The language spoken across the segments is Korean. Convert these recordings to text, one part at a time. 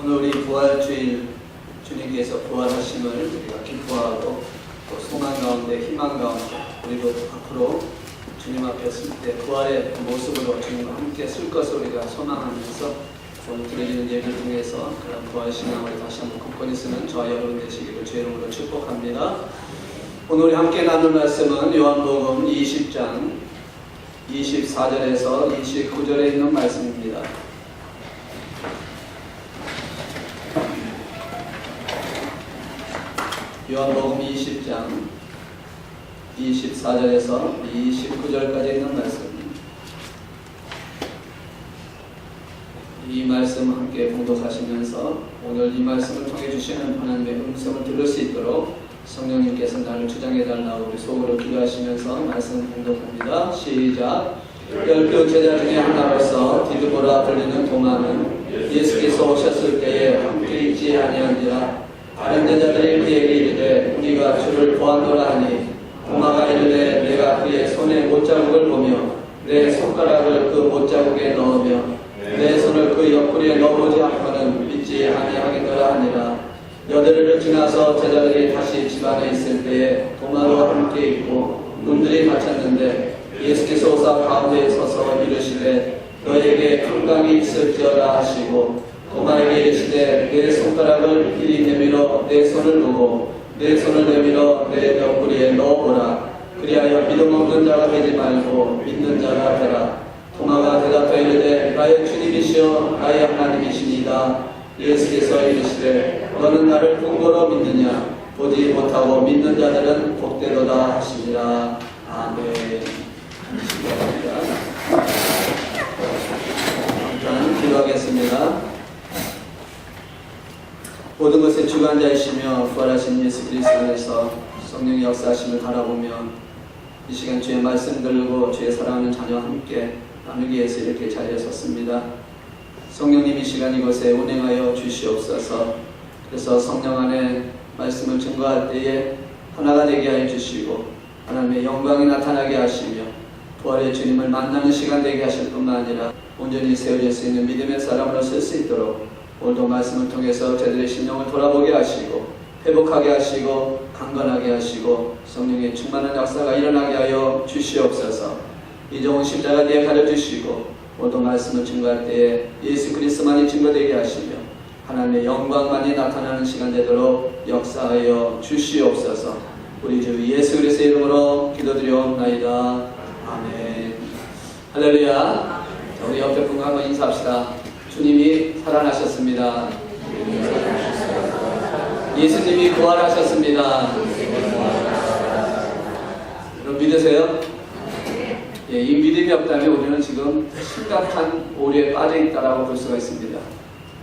오늘 우리 부활주일 주님께서 부활하심을 우리가 기뻐하고 또 소망 가운데 희망 가운데 그리고 앞으로 주님 앞에 설 때 부활의 모습으로 주님과 함께 쓸 것을 우리가 소망하면서 오늘 드려지는 예배를 통해서 그런 부활 신앙을 다시 한번 굳건히 쓰는 저와 여러분 되시기를 주의 이름으로 축복합니다. 오늘 우리 함께 나눌 말씀은 요한복음 20장 24절에서 29절에 있는 말씀입니다. 요한복음 20장 24절에서 29절까지 있는 말씀. 이 말씀 함께 봉독하시면서 오늘 이 말씀을 통해 주시는 하나님의 음성을 들을 수 있도록 성령님께서 나를 주장해달라고 우리 속으로 기도하시면서 말씀을 봉독합니다. 시작. 12 제자 중에 하나로서 디두보라 불리는 도마는 예수께서 오셨을 때에 함께 있지 아니하니라. 다른 제자들이 그에게 이르되 우리가 주를 보았노라 하니 도마가 이르되 내가 그의 손에 못자국을 보며 내 손가락을 그 못자국에 넣으며 내 손을 그 옆구리에 넣어보지 않고는 믿지 아니하겠노라 하니라. 여드레를 지나서 제자들이 다시 집안에 있을 때에 도마도 함께 있고 문들이 닫혔는데 예수께서 오사 가운데에 서서 이르시되 너에게 평강이 있을지어다 하시고 도마에게 이르시되 내 손가락을 이리 내밀어 내 손을 두고 내 손을 내밀어 내 옆구리에 넣어보라. 그리하여 믿음 없는 자가 되지 말고 믿는 자가 되라. 도마가 대답하여 이르되 나의 주님이시여 나의 하나님이시니이다. 예수께서 이르시되 너는 나를 본고로 믿느냐? 보지 못하고 믿는 자들은 복되도다 하시니라. 아멘. 일단 기도하겠습니다. 모든 것의 주관자이시며 부활하신 예수 그리스도 안에서 성령의 역사하심을 바라보며 이 시간 주의 말씀 들고 주의 사랑하는 자녀와 함께 나누기 위해서 이렇게 자리에 섰습니다. 성령님 이 시간 이곳에 운행하여 주시옵소서. 그래서 성령 안에 말씀을 증거할 때에 하나가 되게 하여 주시고 하나님의 영광이 나타나게 하시며 부활의 주님을 만나는 시간 되게 하실 뿐만 아니라 온전히 세워질 수 있는 믿음의 사람으로 쓸 수 있도록 오늘도 말씀을 통해서 저희들의 심령을 돌아보게 하시고 회복하게 하시고 강건하게 하시고 성령의 충만한 역사가 일어나게 하여 주시옵소서. 이종은 십자가 뒤에 가려주시고 오늘도 말씀을 증거할 때에 예수 그리스도만이 증거되게 하시며 하나님의 영광만이 나타나는 시간 되도록 역사하여 주시옵소서. 우리 주 예수 그리스도의 이름으로 기도드리옵나이다. 아멘. 할렐루야. 우리 옆에 분과 한번 인사합시다. 주님이 살아나셨습니다. 예수님이 부활하셨습니다. 여러분 믿으세요? 예, 이 믿음이 없다면 우리는 지금 심각한 오류에 빠져 있다라고 볼 수가 있습니다.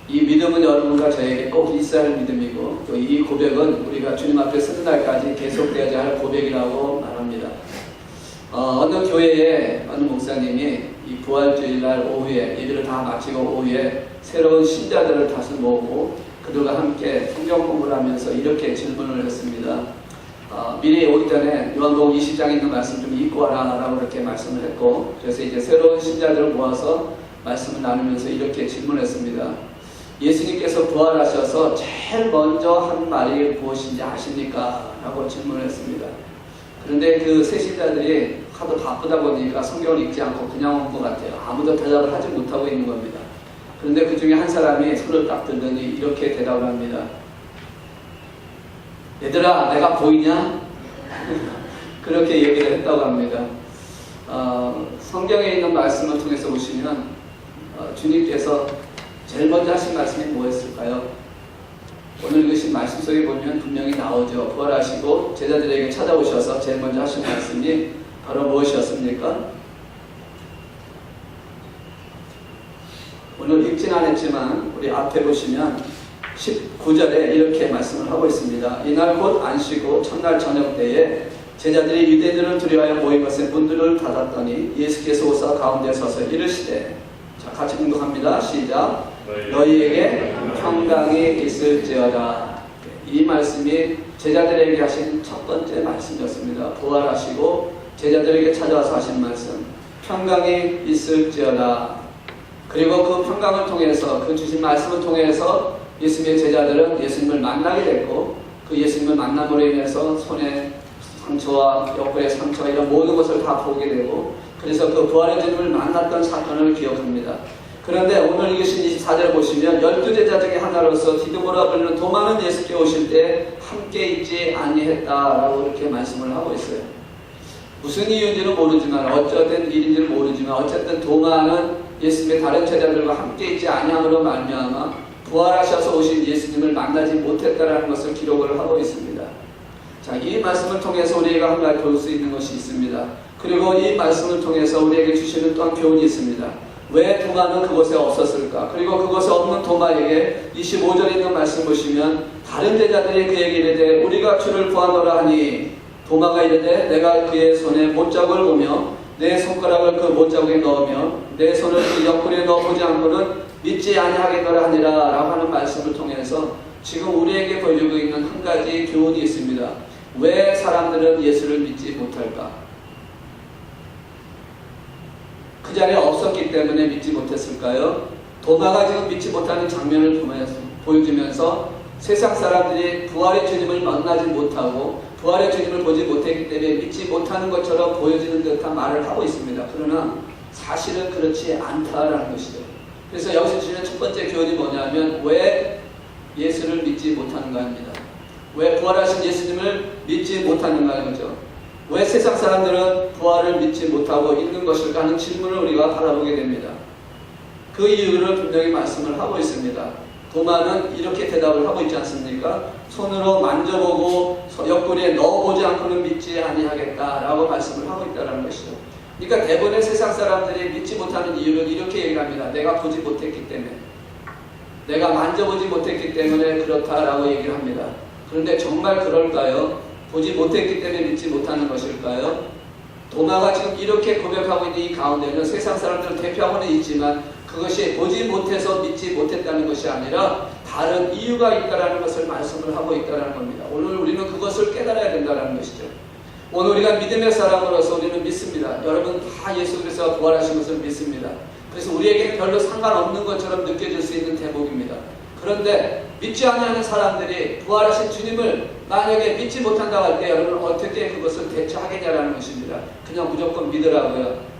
이 믿음은 여러분과 저에게 꼭 있어야 할 믿음이고 또 이 고백은 우리가 주님 앞에 서는 날까지 계속되어야 할 고백이라고 말합니다. 어느 교회에 어느 목사님이 이 부활주일날 오후에 예배를 다 마치고 오후에 새로운 신자들을 다시 모으고 그들과 함께 성경 공부를 하면서 이렇게 질문을 했습니다. 미리 오기 전에 요한복음 20장에 있는 말씀 좀 읽고 와라 라고 이렇게 말씀을 했고 그래서 이제 새로운 신자들을 모아서 말씀을 나누면서 이렇게 질문했습니다. 예수님께서 부활하셔서 제일 먼저 한 말이 무엇인지 아십니까? 라고 질문을 했습니다. 그런데 그 새 신자들이 하도 바쁘다 보니까 성경을 읽지 않고 그냥 온 것 같아요. 아무도 대답을 하지 못하고 있는 겁니다. 그런데 그 중에 한 사람이 손을 딱 들더니 이렇게 대답을 합니다. 얘들아 내가 보이냐? 그렇게 얘기를 했다고 합니다. 성경에 있는 말씀을 통해서 보시면 주님께서 제일 먼저 하신 말씀이 뭐였을까요? 오늘 읽으신 말씀 속에 보면 분명히 나오죠. 부활하시고 제자들에게 찾아오셔서 제일 먼저 하신 말씀이 바로 무엇이었습니까? 오늘 읽진 않았지만 우리 앞에 보시면 19절에 이렇게 말씀을 하고 있습니다. 이날 곧 안식고 첫날 저녁 때에 제자들이 유대인들을 두려워하여 모인 것에 문들을 닫았더니 예수께서 오사 가운데 서서 이르시되 자 같이 공독합니다. 시작. 너희에게 평강이 있을지어다. 이 말씀이 제자들에게 하신 첫 번째 말씀이었습니다. 부활하시고 제자들에게 찾아와서 하신 말씀 평강이 있을지어다. 그리고 그 평강을 통해서 그 주신 말씀을 통해서 예수님의 제자들은 예수님을 만나게 됐고 그 예수님을 만남으로 인해서 손에 상처와 옆구리에 상처와 이런 모든 것을 다 보게 되고 그래서 그 부활의 주님을 만났던 사건을 기억합니다. 그런데 오늘 이것인 24절 보시면 12제자 중에 하나로서 디두모라 불리는 도마는 예수께 오실 때 함께 있지 아니했다라고 이렇게 말씀을 하고 있어요. 무슨 이유인지는 모르지만 어쨌든 일인지는 모르지만 어쨌든 도마는 예수님의 다른 제자들과 함께 있지 아니함으로 말미암아 부활하셔서 오신 예수님을 만나지 못했다라는 것을 기록을 하고 있습니다. 자, 이 말씀을 통해서 우리가 한 가지 볼 수 있는 것이 있습니다. 그리고 이 말씀을 통해서 우리에게 주시는 또한 교훈이 있습니다. 왜 도마는 그곳에 없었을까? 그리고 그곳에 없는 도마에게 25절에 있는 말씀 보시면 다른 제자들이 그에게 이르되 우리가 주를 구하노라 하니 도마가 이르되 내가 그의 손에 못자국을 보며 내 손가락을 그 못자국에 넣으며 내 손을 그 옆구리에 넣어보지 않고는 믿지 아니하겠노라 하니라 라고 하는 말씀을 통해서 지금 우리에게 보여주고 있는 한 가지 교훈이 있습니다. 왜 사람들은 예수를 믿지 못할까? 그 자리에 없었기 때문에 믿지 못했을까요? 도마가 지금 믿지 못하는 장면을 보여주면서 세상 사람들이 부활의 주님을 만나지 못하고 부활의 주님을 보지 못했기 때문에 믿지 못하는 것처럼 보여지는 듯한 말을 하고 있습니다. 그러나 사실은 그렇지 않다라는 것이죠. 그래서 여기서 주시는 첫 번째 교훈이 뭐냐면 왜 예수를 믿지 못하는가 합니다. 왜 부활하신 예수님을 믿지 못하는가 하는 거죠. 왜 세상 사람들은 부활을 믿지 못하고 있는 것일까 하는 질문을 우리가 바라보게 됩니다. 그 이유를 분명히 말씀을 하고 있습니다. 도마는 이렇게 대답을 하고 있지 않습니까? 손으로 만져보고 옆구리에 넣어보지 않고는 믿지 아니하겠다라고 말씀을 하고 있다는 것이죠. 그러니까 대부분의 세상 사람들이 믿지 못하는 이유는 이렇게 얘기를 합니다. 내가 보지 못했기 때문에, 내가 만져보지 못했기 때문에 그렇다라고 얘기를 합니다. 그런데 정말 그럴까요? 보지 못했기 때문에 믿지 못하는 것일까요? 도마가 지금 이렇게 고백하고 있는 이 가운데는 세상 사람들을 대표하고는 있지만 그것이 보지 못해서 믿지 못했다는 것이 아니라 다른 이유가 있다는 것을 말씀을 하고 있다는 겁니다. 오늘 우리는 그것을 깨달아야 된다는 것이죠. 오늘 우리가 믿음의 사람으로서 우리는 믿습니다. 여러분 다 예수 그리스도가 부활하신 것을 믿습니다. 그래서 우리에게 별로 상관없는 것처럼 느껴질 수 있는 대목입니다. 그런데 믿지 않는 사람들이 부활하신 주님을 만약에 믿지 못한다고 할 때 여러분 어떻게 그것을 대처하겠냐라는 것입니다. 그냥 무조건 믿으라고요.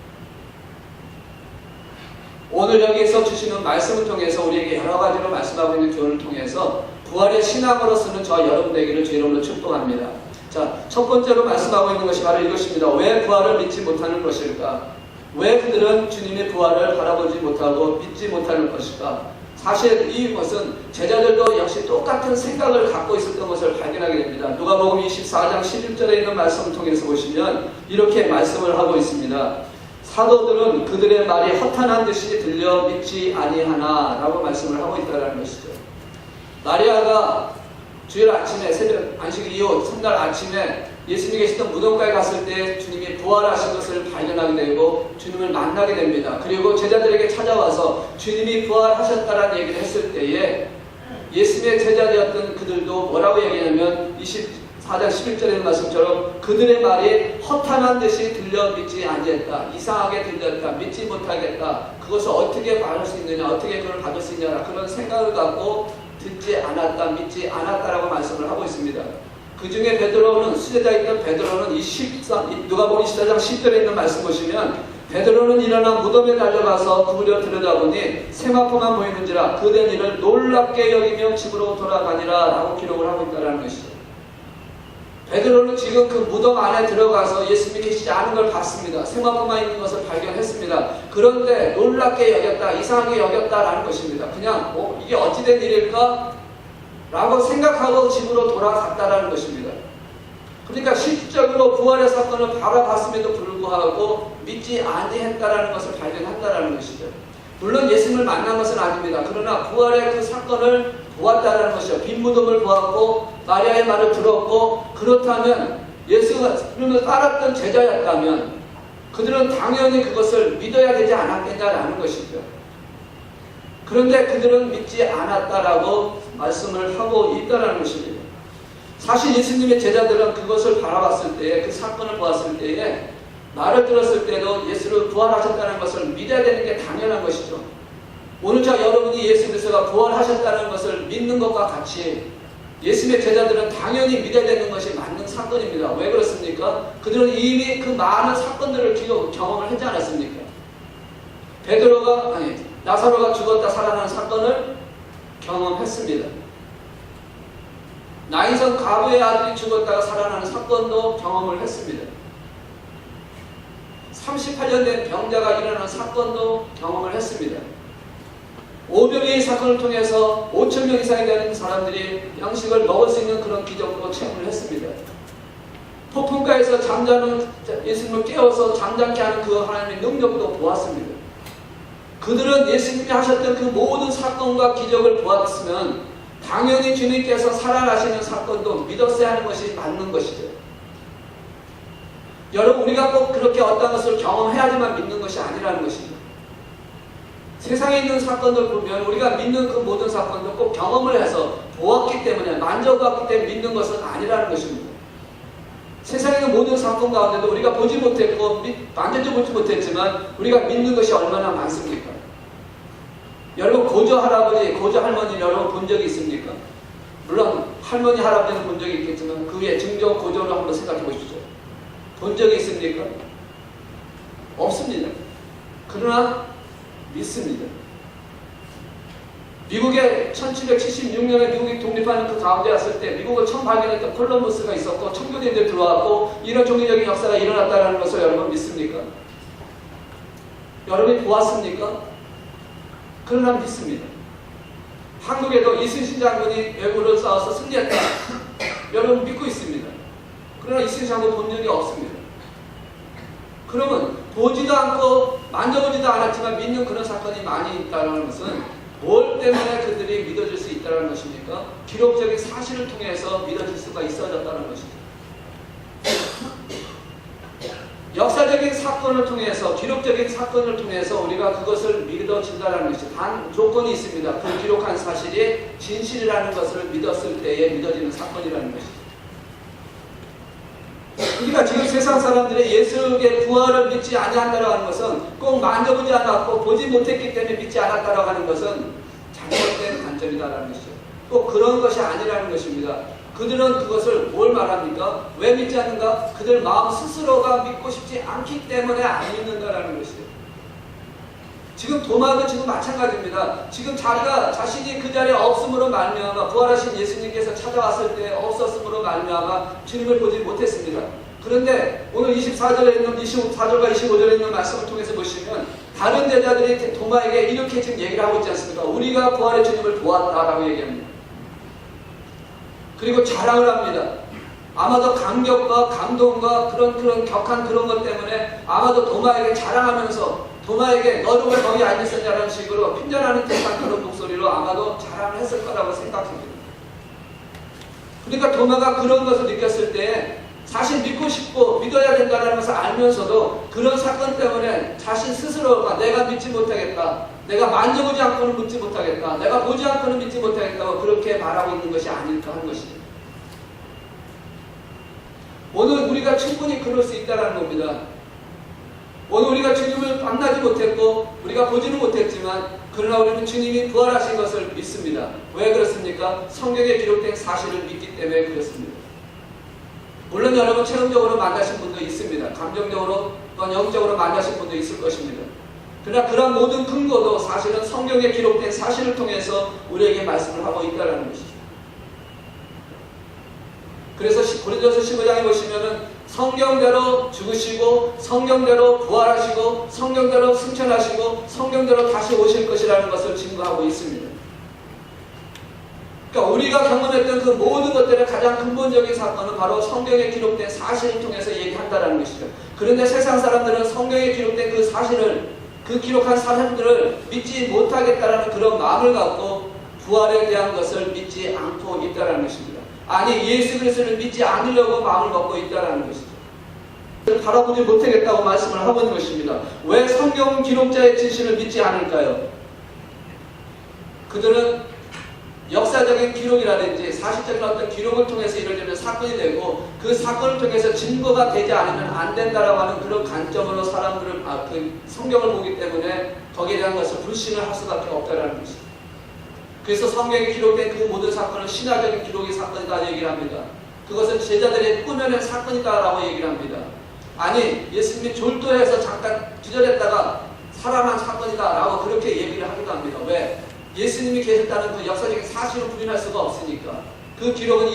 오늘 여기서 주시는 말씀을 통해서 우리에게 여러 가지로 말씀하고 있는 교훈을 통해서 부활의 신앙으로서는 저와 여러분 되기를 주 이름으로 축복합니다. 자, 첫 번째로 말씀하고 있는 것이 바로 이것입니다. 왜 부활을 믿지 못하는 것일까? 왜 그들은 주님의 부활을 바라보지 못하고 믿지 못하는 것일까? 사실 이것은 제자들도 역시 똑같은 생각을 갖고 있었던 것을 발견하게 됩니다. 누가복음 24장 11절에 있는 말씀을 통해서 보시면 이렇게 말씀을 하고 있습니다. 사도들은 그들의 말이 허탄한 듯이 들려 믿지 아니하나 라고 말씀을 하고 있다는 것이죠. 마리아가 주일 아침에 새벽 안식 이후 첫날 아침에 예수님이 계시던 무덤가에 갔을 때 주님이 부활하신 것을 발견하게 되고 주님을 만나게 됩니다. 그리고 제자들에게 찾아와서 주님이 부활하셨다라는 얘기를 했을 때에 예수님의 제자되었던 그들도 뭐라고 얘기하냐면 24장 11절에 있는 말씀처럼 그들의 말이 허탄한 듯이 들려 믿지 아니했다. 이상하게 들렸다. 믿지 못하겠다. 그것을 어떻게 말할 수 있느냐. 어떻게 그걸 받을 수 있냐. 그런 생각을 갖고 듣지 않았다. 믿지 않았다라고 말씀을 하고 있습니다. 그 중에 베드로는 수제자였던 베드로는 누가복음 24장 10절에 있는 말씀 보시면 베드로는 일어나 무덤에 달려가서 구부려 들여다보니 세마포만 보이는지라 그된 일을 놀랍게 여기며 집으로 돌아가니라 라고 기록을 하고 있다는 것이죠. 베드로는 지금 그 무덤 안에 들어가서 예수님이 계시지 않은 걸 봤습니다. 세마포만 있는 것을 발견했습니다. 그런데 놀랍게 여겼다, 이상하게 여겼다라는 것입니다. 그냥 이게 어찌된 일일까? 라고 생각하고 집으로 돌아갔다라는 것입니다. 그러니까 실질적으로 부활의 사건을 바라봤음에도 불구하고 믿지 아니했다라는 것을 발견한다라는 것이죠. 물론 예수님을 만난 것은 아닙니다. 그러나 부활의 그 사건을 보았다라는 것이죠. 빈 무덤을 보았고 마리아의 말을 들었고 그렇다면 예수님을 따랐던 제자였다면 그들은 당연히 그것을 믿어야 되지 않았겠냐라는 것이죠. 그런데 그들은 믿지 않았다라고 말씀을 하고 있다는 것입니다. 사실 예수님의 제자들은 그것을 바라봤을 때에 그 사건을 보았을 때에 말을 들었을 때도 예수를 부활하셨다는 것을 믿어야 되는 게 당연한 것이죠. 오늘 저 여러분이 예수 그리스도가 부활하셨다는 것을 믿는 것과 같이 예수님의 제자들은 당연히 믿어야 되는 것이 맞는 사건입니다. 왜 그렇습니까? 그들은 이미 그 많은 사건들을 경험을 하지 않았습니까? 나사로가 죽었다 살아난 사건을 경험했습니다. 나인성 과부의 아들이 죽었다가 살아나는 사건도 경험을 했습니다. 38년 된 병자가 일어나는 사건도 경험을 했습니다. 오병이의 사건을 통해서 5,000명 이상이 되는 사람들이 양식을 먹을 수 있는 그런 기적으로 체험을 했습니다. 폭풍가에서 잠자는 예수님을 깨워서 잠잠케 하는 그 하나님의 능력도 보았습니다. 그들은 예수님이 하셨던 그 모든 사건과 기적을 보았으면 당연히 주님께서 살아나시는 사건도 믿었어야 하는 것이 맞는 것이죠. 여러분, 우리가 꼭 그렇게 어떤 것을 경험해야지만 믿는 것이 아니라는 것입니다. 세상에 있는 사건들 보면 우리가 믿는 그 모든 사건도 꼭 경험을 해서 보았기 때문에, 만져봤기 때문에 믿는 것은 아니라는 것입니다. 세상에 있는 모든 사건 가운데도 우리가 보지 못했고 만져보지 못했지만 우리가 믿는 것이 얼마나 많습니까? 여러분, 고조 할아버지, 고조 할머니 여러분 본 적이 있습니까? 물론 할머니, 할아버지는 본 적이 있겠지만 그 위에 증조, 고조를 한번 생각해 보십시오. 본 적이 있습니까? 없습니다. 그러나 믿습니다. 미국에 1776년에 미국이 독립하는 그 가운데 왔을 때 미국을 처음 발견했던 콜럼버스가 있었고 청교도인들 들어왔고 이런 종교적인 역사가 일어났다는 것을 여러분 믿습니까? 여러분이 보았습니까? 그러나 믿습니다. 한국에도 이순신 장군이 외구를 싸워서 승리했다. 여러분 믿고 있습니다. 그러나 이순신 장군 본 적이 없습니다. 그러면 보지도 않고 만져보지도 않았지만 믿는 그런 사건이 많이 있다는 것은 뭘 때문에 그들이 믿어질 수 있다는 것입니까? 기록적인 사실을 통해서 믿어질 수가 있어졌다는 것이죠. 역사적인 사건을 통해서, 기록적인 사건을 통해서 우리가 그것을 믿어진다는 것이 단 조건이 있습니다. 그 기록한 사실이 진실이라는 것을 믿었을 때에 믿어지는 사건이라는 것이죠. 그러니까 지금 세상 사람들의 예수의 부활을 믿지 아니한다고 하는 것은 꼭 만져보지 않았고 보지 못했기 때문에 믿지 않았다고 하는 것은 잘못된 관점이다라는 것이죠. 꼭 그런 것이 아니라는 것입니다. 그들은 그것을 뭘 말합니까? 왜 믿지 않는가? 그들 마음 스스로가 믿고 싶지 않기 때문에 안 믿는다라는 것이죠. 지금 도마도 지금 마찬가지입니다. 지금 자신이 그 자리에 없음으로 말미암아 부활하신 예수님께서 찾아왔을 때 없었음으로 말미암아 주님을 보지 못했습니다. 그런데 오늘 24절에 있는 24절과 25절에 있는 말씀을 통해서 보시면 다른 제자들이 도마에게 이렇게 지금 얘기를 하고 있지 않습니까? 우리가 부활의 주님을 보았다라고 얘기합니다. 그리고 자랑을 합니다. 아마도 감격과 감동과 그런 격한 그런 것 때문에 아마도 도마에게 자랑하면서 도마에게 너도 왜 거기 앉았었냐는 식으로 핀잔하는 듯한 그런 목소리로 아마도 자랑을 했을 거라고 생각합니다. 그러니까 도마가 그런 것을 느꼈을 때 자신 믿고 싶고 믿어야 된다는 것을 알면서도 그런 사건 때문에 자신 스스로가 내가 믿지 못하겠다, 내가 만져보지 않고는 믿지 못하겠다, 내가 보지 않고는 믿지 못하겠다고 그렇게 말하고 있는 것이 아닐까 하는 것이죠. 오늘 우리가 충분히 그럴 수 있다는 겁니다. 오늘 우리가 주님을 만나지 못했고 우리가 보지는 못했지만 그러나 우리는 주님이 부활하신 것을 믿습니다. 왜 그렇습니까? 성경에 기록된 사실을 믿기 때문에 그렇습니다. 물론 여러분 체험적으로 만나신 분도 있습니다. 감정적으로 또는 영적으로 만나신 분도 있을 것입니다. 그러나 그런 모든 근거도 사실은 성경에 기록된 사실을 통해서 우리에게 말씀을 하고 있다는 것이죠. 그래서 고린도서 15장에 보시면은 성경대로 죽으시고 성경대로 부활하시고 성경대로 승천하시고 성경대로 다시 오실 것이라는 것을 증거하고 있습니다. 그러니까 우리가 경험했던 그 모든 것들의 가장 근본적인 사건은 바로 성경에 기록된 사실을 통해서 얘기한다는 것이죠. 그런데 세상 사람들은 성경에 기록된 그 사실을, 그 기록한 사실들을 믿지 못하겠다라는 그런 마음을 갖고 부활에 대한 것을 믿지 않고 있다는 것입니다. 아니, 예수 그리스도를 믿지 않으려고 마음을 먹고 있다는 것이죠. 바라보지 못하겠다고 말씀을 하고 있는 것입니다. 왜 성경 기록자의 진실을 믿지 않을까요? 그들은 역사적인 기록이라든지 사실적인 어떤 기록을 통해서 이루어지는 사건이 되고 그 사건을 통해서 증거가 되지 않으면 안 된다라고 하는 그런 관점으로 사람들을 그 성경을 보기 때문에 거기에 대한 것을 불신을 할 수밖에 없다는 것입니다. 그래서 성경에 기록된 그 모든 사건은 신화적인 기록의 사건이다 얘기를 합니다. 그것은 제자들의 꾸며낸 사건이다라고 얘기를 합니다. 아니, 예수님이 졸도해서 잠깐 기절했다가 살아난 사건이다라고 그렇게 얘기를 하기도 합니다. 왜? 예수님이 계셨다는 그 역사적인 사실을 부인할 수가 없으니까, 그 기록은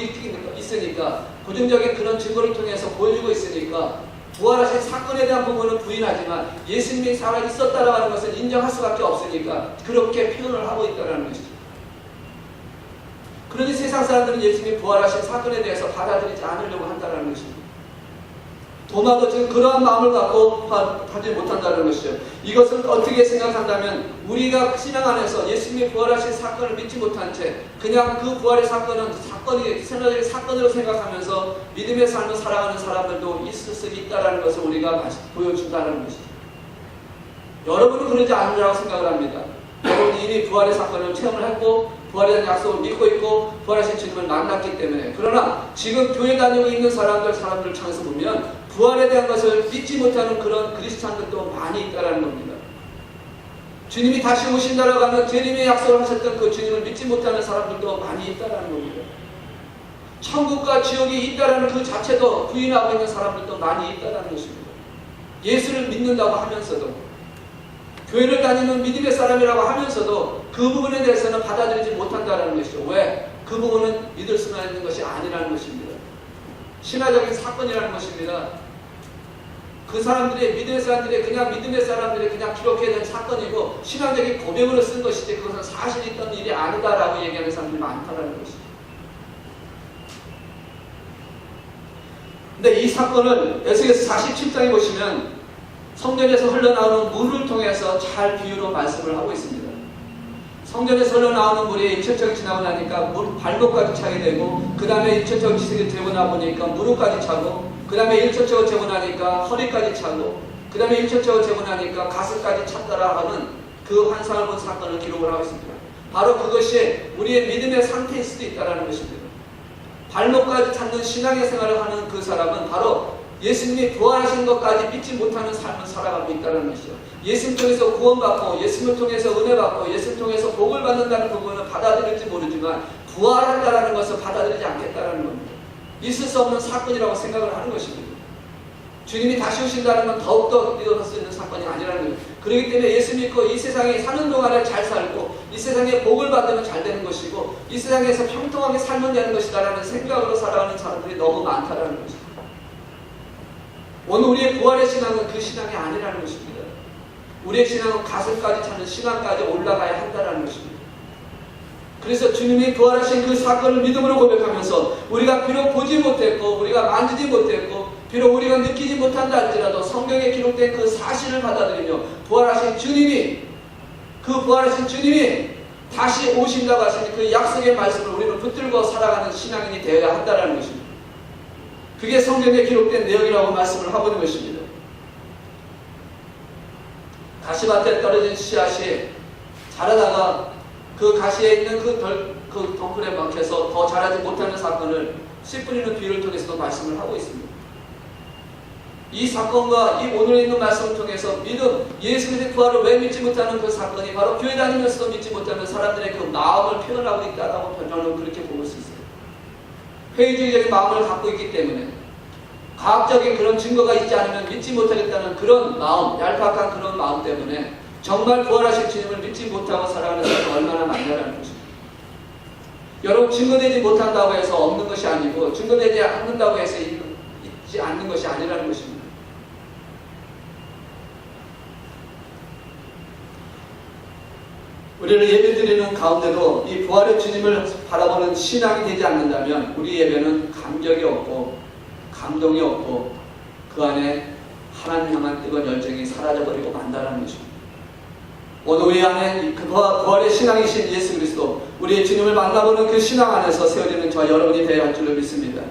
있으니까, 고증적인 그런 증거를 통해서 보여주고 있으니까 부활하신 사건에 대한 부분은 부인하지만 예수님이 살아 있었다라고 하는 것을 인정할 수밖에 없으니까 그렇게 표현을 하고 있다는 것이죠. 그러니 세상 사람들은 예수님이 부활하신 사건에 대해서 받아들이지 않으려고 한다는 것입니다. 도마도 지금 그러한 마음을 갖고 하지 못한다는 것이죠. 이것을 어떻게 생각한다면 우리가 신앙 안에서 예수님이 부활하신 사건을 믿지 못한 채 그냥 그 부활의 사건은 신화적인 사건으로 생각하면서 믿음의 삶을 살아가는 사람들도 있을 수 있다는 것을 우리가 보여준다는 것이죠. 여러분은 그러지 않으라고 생각을 합니다. 여러분이 이미 부활의 사건을 체험을 했고 부활에 대한 약속을 믿고 있고 부활하신 주님을 만났기 때문에, 그러나 지금 교회 다니고 있는 사람들 창에서 보면 부활에 대한 것을 믿지 못하는 그런 그리스도인들도 많이 있다는 겁니다. 주님이 다시 오신다라고 하는 주님의 약속을 하셨던 그 주님을 믿지 못하는 사람들도 많이 있다는 겁니다. 천국과 지옥이 있다는 그 자체도 부인하고 있는 사람들도 많이 있다는 것입니다. 예수를 믿는다고 하면서도, 교회를 다니는 믿음의 사람이라고 하면서도 그 부분에 대해서는 받아들이지 못한다는 것이죠. 왜? 그 부분은 믿을 수만 있는 것이 아니라는 것입니다. 신화적인 사건이라는 것입니다. 그 사람들의 믿음의 사람들의 그냥 기록해야 된 사건이고 신앙적인 고백으로 쓴 것이지 그것은 사실 있던 일이 아니다라고 얘기하는 사람들이 많다는 것이죠. 근데 이 사건을 에스겔서 47장에 보시면 성전에서 흘러나오는 물을 통해서 잘 비유로 말씀을 하고 있습니다. 성전에서 흘러나오는 물이 일천척이 지나고 나니까 발목까지 차게 되고, 그 다음에 일천척 지색이 되고 나보니까 무릎까지 차고, 그 다음에 일천척을 재고 나니까 허리까지 차고, 그 다음에 일천척을 재고 나니까 가슴까지 찼다라 하는 그 환상을 본 사건을 기록을 하고 있습니다. 바로 그것이 우리의 믿음의 상태일 수도 있다는 것입니다. 발목까지 찼는 신앙의 생활을 하는 그 사람은 바로 예수님이 부활하신 것까지 믿지 못하는 삶을 살아가고 있다는 것이죠. 예수님 통해서 구원받고 예수님을 통해서 은혜받고 예수님 통해서 복을 받는다는 부분을 받아들일지 모르지만 부활한다는 것을 받아들이지 않겠다는 겁니다. 있을 수 없는 사건이라고 생각을 하는 것입니다. 주님이 다시 오신다는 건 더욱더 믿어볼 수 있는 사건이 아니라는 거예요. 그렇기 때문에 예수 믿고 이 세상에 사는 동안에 잘 살고 이 세상에 복을 받으면 잘 되는 것이고 이 세상에서 평통하게 살면 되는 것이다라는 생각으로 살아가는 사람들이 너무 많다는 것입니다. 오늘 우리의 부활의 신앙은 그 신앙이 아니라는 것입니다. 우리의 신앙은 가슴까지 차는 신앙까지 올라가야 한다는 것입니다. 그래서 주님이 부활하신 그 사건을 믿음으로 고백하면서 우리가 비록 보지 못했고 우리가 만지지 못했고 비록 우리가 느끼지 못한다 할지라도 성경에 기록된 그 사실을 받아들이며 부활하신 주님이 다시 오신다고 하시니 그 약속의 말씀을 우리는 붙들고 살아가는 신앙인이 되어야 한다는 것입니다. 그게 성경에 기록된 내용이라고 말씀을 하고 있는 것입니다. 가시밭에 떨어진 씨앗이 자라다가 그 가시에 있는 그 덩굴에 막혀서 더 자라지 못하는 사건을 씨 뿌리는 비유를 통해서도 말씀을 하고 있습니다. 이 사건과 이 오늘 있는 말씀을 통해서 믿음, 예수 그리스도의 부활을 왜 믿지 못하는 그 사건이 바로 교회 다니면서도 믿지 못하는 사람들의 그 마음을 표현하고 있다고 저는 그렇게 볼 수 있어요. 회의주의적인 마음을 갖고 있기 때문에 과학적인 그런 증거가 있지 않으면 믿지 못하겠다는 그런 마음, 얄팍한 그런 마음 때문에 정말 부활하신 주님을 믿지 못하고 살아가는 사람이 얼마나 많냐는 것입니다. 여러분, 증거되지 못한다고 해서 없는 것이 아니고 증거되지 않는다고 해서 있지 않는 것이 아니라는 것입니다. 우리를 예배드리는 가운데도 이 부활의 주님을 바라보는 신앙이 되지 않는다면 우리 예배는 감격이 없고 감동이 없고 그 안에 하나님 향한 뜨거운 열정이 사라져버리고 만다라는 것입니다. 오늘 우리 안에 그 부활의 신앙이신 예수 그리스도, 우리의 주님을 만나보는 그 신앙 안에서 세워지는 저와 여러분이 되어야 할 줄로 믿습니다.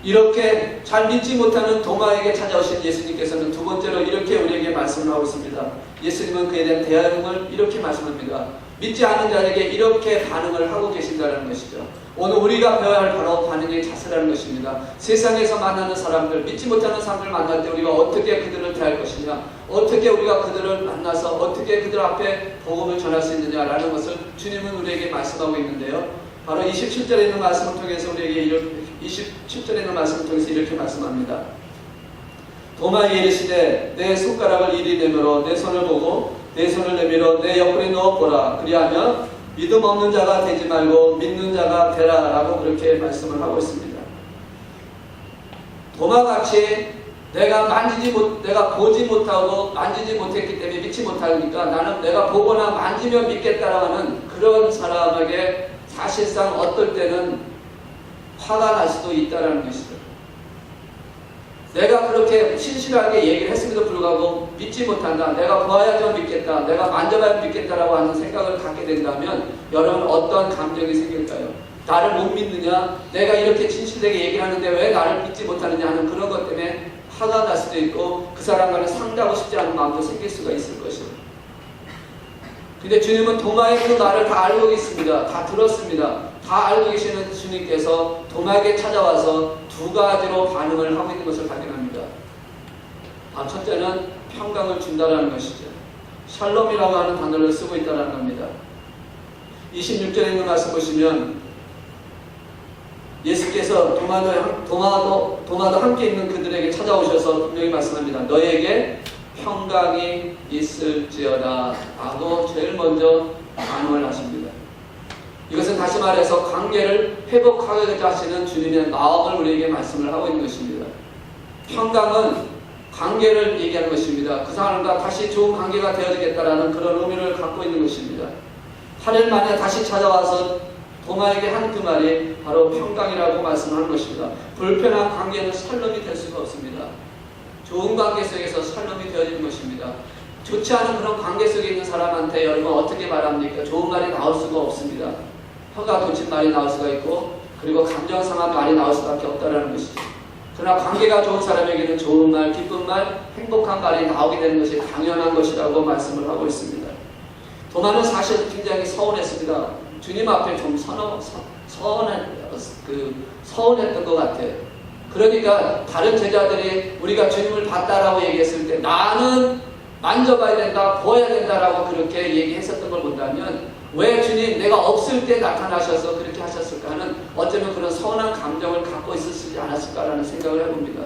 이렇게 잘 믿지 못하는 도마에게 찾아오신 예수님께서는 두 번째로 이렇게 우리에게 말씀을 하고 있습니다. 예수님은 그에 대한 대응을 이렇게 말씀합니다. 믿지 않는 자에게 이렇게 반응을 하고 계신다는 것이죠. 오늘 우리가 배워야 할 바로 반응의 자세라는 것입니다. 세상에서 만나는 사람들, 믿지 못하는 사람들 만날 때 우리가 어떻게 그들을 대할 것이냐, 어떻게 우리가 그들을 만나서 어떻게 그들 앞에 복음을 전할 수 있느냐라는 것을 주님은 우리에게 말씀하고 있는데요. 바로 27절에 있는 말씀을 통해서 우리에게 27절에 있는 말씀을 통해서 이렇게 말씀합니다. 도마에게 이르시되 내 손가락을 이리 내밀어 내 손을 보고 내 손을 내밀어 내 옆구리에 넣어보라. 그리하면 믿음 없는 자가 되지 말고 믿는 자가 되라 라고 그렇게 말씀을 하고 있습니다. 도마같이 내가 보지 못하고 만지지 못했기 때문에 믿지 못하니까 나는 내가 보거나 만지면 믿겠다라고 하는 그런 사람에게 사실상 어떨 때는 화가 날 수도 있다는 것이죠. 내가 그렇게 신실하게 얘기를 했음에도 불구하고 믿지 못한다. 내가 보아야지만 믿겠다. 내가 만져봐야 믿겠다라고 하는 생각을 갖게 된다면 여러분 어떤 감정이 생길까요? 나를 못 믿느냐? 내가 이렇게 진실되게 얘기하는데 왜 나를 믿지 못하느냐 하는 그런 것 때문에 화가 날 수도 있고 그 사람과는 상대하고 싶지 않은 마음도 생길 수가 있을 것이에요. 근데 주님은 도마의 그 말을 다 알고 있습니다. 다 들었습니다. 다 알고 계시는 주님께서 도마에게 찾아와서 두 가지로 반응을 하고 있는 것을 발견합니다. 첫째는 평강을 준다라는 것이죠. 샬롬이라고 하는 단어를 쓰고 있다는 겁니다. 26절에 있는 말씀 보시면 예수께서 도마도 함께 있는 그들에게 찾아오셔서 분명히 말씀합니다. 너에게 평강이 있을지어다 라고 제일 먼저 반응을 하십니다. 이것은 다시 말해서 관계를 회복하고자 하시는 주님의 마음을 우리에게 말씀을 하고 있는 것입니다. 평강은 관계를 얘기하는 것입니다. 그 사람과 다시 좋은 관계가 되어지겠다라는 그런 의미를 갖고 있는 것입니다. 8일 만에 다시 찾아와서 도마에게 한 그 말이 바로 평강이라고 말씀하는 것입니다. 불편한 관계는 샬롬이 될 수가 없습니다. 좋은 관계 속에서 샬롬이 되어지는 것입니다. 좋지 않은 그런 관계 속에 있는 사람한테 여러분 어떻게 말합니까? 좋은 말이 나올 수가 없습니다. 혀가 돋친 말이 나올 수가 있고 그리고 감정 상한 말이 나올 수밖에 없다는 것이죠. 그러나 관계가 좋은 사람에게는 좋은 말, 기쁜 말, 행복한 말이 나오게 되는 것이 당연한 것이라고 말씀을 하고 있습니다. 도마는 사실 굉장히 서운했습니다. 주님 앞에 좀 서운했던 것 같아요. 그러니까 다른 제자들이 우리가 주님을 봤다라고 얘기했을 때 나는 만져봐야 된다, 보아야 된다라고 그렇게 얘기했었던 걸 본다면 왜 주님 내가 없을 때 나타나셔서 그렇게 하셨을까 하는 어쩌면 그런 서운한 감정을 갖고 있었지 않았을까라는 생각을 해봅니다.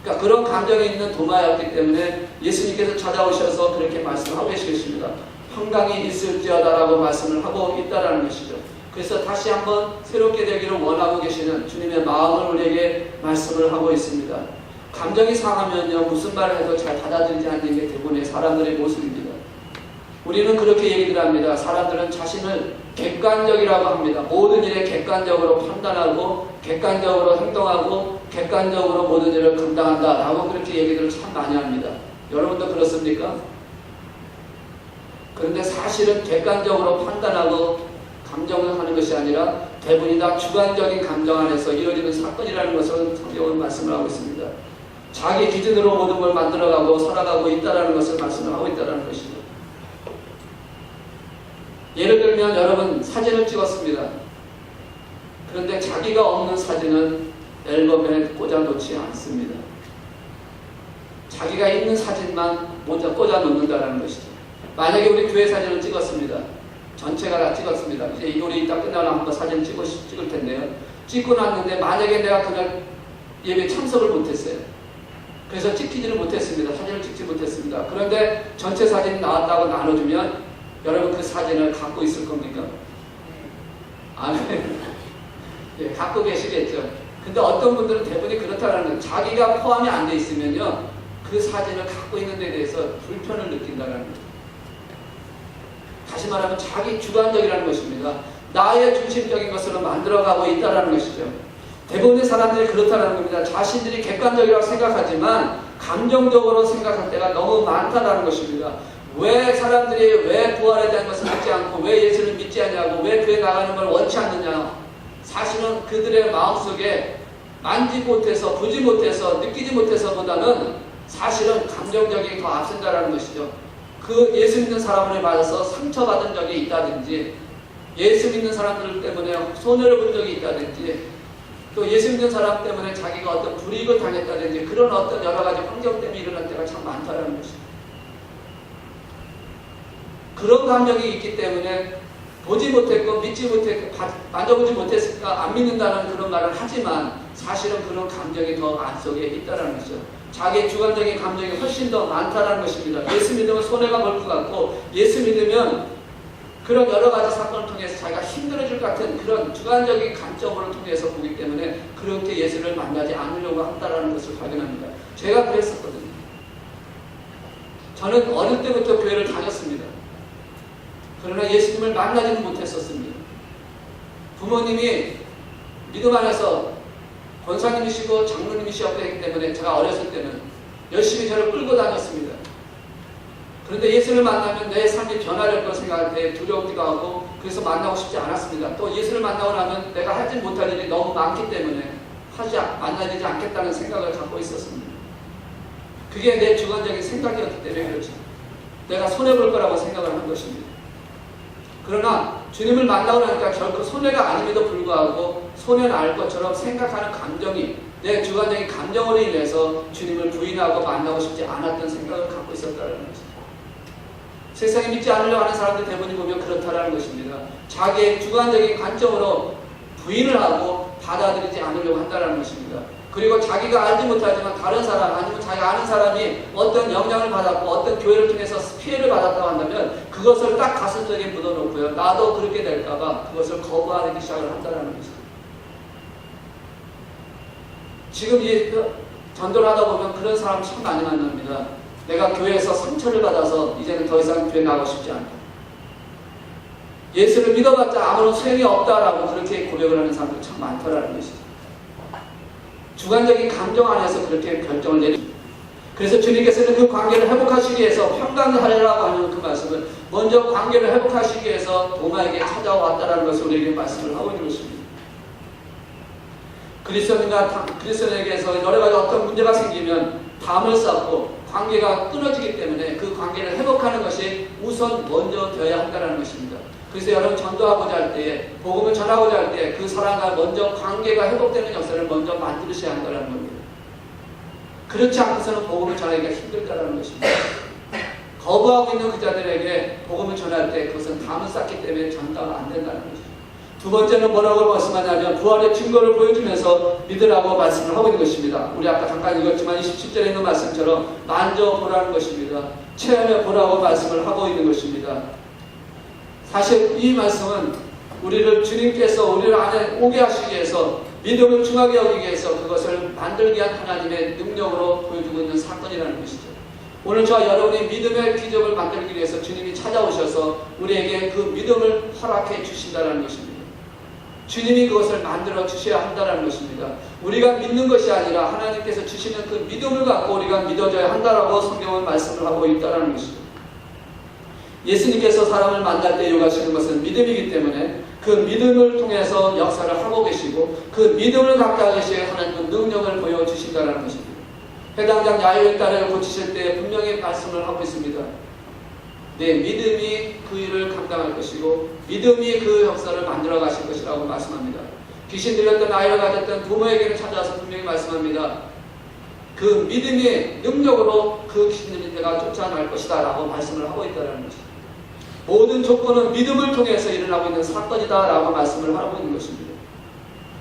그러니까 그런 감정이 있는 도마였기 때문에 예수님께서 찾아오셔서 그렇게 말씀하고 계십니다. 평강이 있을지어다라고 말씀을 하고 있다라는 것이죠. 그래서 다시 한번 새롭게 되기를 원하고 계시는 주님의 마음을 우리에게 말씀을 하고 있습니다. 감정이 상하면요 무슨 말을 해도 잘 받아들이지 않는 게 대부분의 사람들의 모습입니다. 우리는 그렇게 얘기를 합니다. 사람들은 자신을 객관적이라고 합니다. 모든 일에 객관적으로 판단하고 객관적으로 행동하고 객관적으로 모든 일을 감당한다 라고 그렇게 얘기들을 참 많이 합니다. 여러분도 그렇습니까? 그런데 사실은 객관적으로 판단하고 감정을 하는 것이 아니라 대부분이 다 주관적인 감정 안에서 이루어지는 사건이라는 것을 성경은 말씀을 하고 있습니다. 자기 기준으로 모든 걸 만들어가고 살아가고 있다는 것을 말씀을 하고 있다는 것이죠. 예를 들면 여러분 사진을 찍었습니다. 그런데 자기가 없는 사진은 앨범에 꽂아놓지 않습니다. 자기가 있는 사진만 먼저 꽂아놓는다는 것이죠. 만약에 우리 교회 사진을 찍었습니다. 전체가 다 찍었습니다. 이제 우리 이따 끝나면 한번 사진 찍을 텐데요. 찍고 났는데 만약에 내가 그날 예배 참석을 못했어요. 그래서 찍히지를 못했습니다. 사진을 찍지 못했습니다. 그런데 전체 사진이 나왔다고 나눠주면 여러분 그 사진을 갖고 있을 겁니까? 아멘. 예, 갖고 계시겠죠. 근데 어떤 분들은 대부분이 그렇다는 거예요. 자기가 포함이 안 돼 있으면요 그 사진을 갖고 있는 데 대해서 불편을 느낀다는 거예요. 다시 말하면 자기 주관적이라는 것입니다. 나의 중심적인 것으로 만들어가고 있다는 것이죠. 대부분의 사람들이 그렇다는 겁니다. 자신들이 객관적이라고 생각하지만 감정적으로 생각할 때가 너무 많다는 것입니다. 왜 사람들이 왜 부활에 대한 것을 믿지 않고 왜 예수를 믿지 않냐고 왜 교회 나가는 걸 원치 않느냐. 사실은 그들의 마음속에 만지 못해서 보지 못해서 느끼지 못해서 보다는 사실은 감정적인 더 앞선다라는 것이죠. 그 예수 믿는 사람을 맞아서 상처받은 적이 있다든지, 예수 믿는 사람들 때문에 손해를 본 적이 있다든지, 또 예수 믿는 사람 때문에 자기가 어떤 불이익을 당했다든지, 그런 어떤 여러 가지 환경 때문에 일어날 때가 참 많다라는 것입니다. 그런 감정이 있기 때문에 보지 못했고 믿지 못했고 만져보지 못했으니까 안 믿는다는 그런 말을 하지만, 사실은 그런 감정이 더 안속에 있다는 것이죠. 자기의 주관적인 감정이 훨씬 더 많다는 것입니다. 예수 믿으면 손해가 볼 것 같고, 예수 믿으면 그런 여러 가지 사건을 통해서 자기가 힘들어질 것 같은 그런 주관적인 관점으로 통해서 보기 때문에 그렇게 예수를 만나지 않으려고 한다는 것을 발견합니다. 제가 그랬었거든요. 저는 어릴 때부터 교회를 다녔습니다. 그러나 예수님을 만나지는 못했었습니다. 부모님이 믿음 안에서 권사님이시고 장로님이셨기 때문에 제가 어렸을 때는 열심히 저를 끌고 다녔습니다. 그런데 예수를 만나면 내 삶이 변화될 것 생각할 때 두려우기도 하고, 그래서 만나고 싶지 않았습니다. 또 예수를 만나고 나면 내가 하지 못할 일이 너무 많기 때문에 만나지 않겠다는 생각을 갖고 있었습니다. 그게 내 주관적인 생각이었기 때문에 그렇죠. 내가 손해볼 거라고 생각을 한 것입니다. 그러나 주님을 만나고 나니까 결코 손해가 아님에도 불구하고 손해는 알 것처럼 생각하는 감정이, 내 주관적인 감정으로 인해서 주님을 부인하고 만나고 싶지 않았던 생각을 갖고 있었다는 것입니다. 세상에 믿지 않으려고 하는 사람들 대부분 보면 그렇다라는 것입니다. 자기의 주관적인 관점으로 부인을 하고 받아들이지 않으려고 한다는 것입니다. 그리고 자기가 알지 못하지만 다른 사람, 아니면 자기가 아는 사람이 어떤 영향을 받았고 어떤 교회를 통해서 피해를 받았다고 한다면 그것을 딱 가슴속에 묻어놓고요, 나도 그렇게 될까봐 그것을 거부하기 시작을 한다는 것입니다. 지금 이 전도를 하다 보면 그런 사람 참 많이 만납니다. 내가 교회에서 상처를 받아서 이제는 더 이상 교회 나가고 싶지 않다. 예수를 믿어봤자 아무런 소용이 없다라고 그렇게 고백을 하는 사람들 참 많다라는 것이죠. 주관적인 감정 안에서 그렇게 결정을 내립니다. 그래서 주님께서는 그 관계를 회복하시기 위해서 평강하라고 하는 그 말씀을, 먼저 관계를 회복하시기 위해서 도마에게 찾아왔다라는 것을 우리에게 말씀을 하고 있는 것입니다. 그리스도인에게서 여러 가지 어떤 문제가 생기면 담을 쌓고 관계가 끊어지기 때문에 그 관계를 회복하는 것이 우선 먼저 되어야 한다는 것입니다. 그래서 여러분 전도하고자 할 때에, 복음을 전하고자 할 때 그 사람과 먼저 관계가 회복되는 역사를 먼저 만드셔야 한다는 겁니다. 그렇지 않고서는 복음을 전하기가 힘들다는 것입니다. 거부하고 있는 그 자들에게 복음을 전할 때 그것은 담을 쌓기 때문에 전가가 안 된다는 것입니다. 두 번째는 뭐라고 말씀하냐면 부활의 증거를 보여주면서 믿으라고 말씀을 하고 있는 것입니다. 우리 아까 잠깐 읽었지만 27절에 있는 말씀처럼 만져보라는 것입니다. 체험해보라고 말씀을 하고 있는 것입니다. 사실 이 말씀은 우리를 주님께서 우리를 안에 오게 하시기 위해서, 믿음을 중하게 여기기 위해서 그것을 만들기 위한 하나님의 능력으로 보여주고 있는 사건이라는 것이죠. 오늘 저와 여러분이 믿음의 기적을 만들기 위해서 주님이 찾아오셔서 우리에게 그 믿음을 허락해 주신다는 것입니다. 주님이 그것을 만들어 주셔야 한다는 것입니다. 우리가 믿는 것이 아니라 하나님께서 주시는 그 믿음을 갖고 우리가 믿어져야 한다라고 성경은 말씀을 하고 있다는 것이죠. 예수님께서 사람을 만날 때 요구하시는 것은 믿음이기 때문에 그 믿음을 통해서 역사를 하고 계시고, 그 믿음을 갖게 하시기에 하나님은 능력을 보여주신다는 것입니다. 해당장 야유의 딸을 고치실 때 분명히 말씀을 하고 있습니다. 내 믿음이 그 일을 감당할 것이고 믿음이 그 역사를 만들어 가실 것이라고 말씀합니다. 귀신 들렸던 아이를 가졌던 부모에게는 찾아와서 분명히 말씀합니다. 그 믿음의 능력으로 그 귀신 들린 자가 쫓아날 것이다 라고 말씀을 하고 있다는 것입니다. 모든 조건은 믿음을 통해서 일어나고 있는 사건이다 라고 말씀을 하고 있는 것입니다.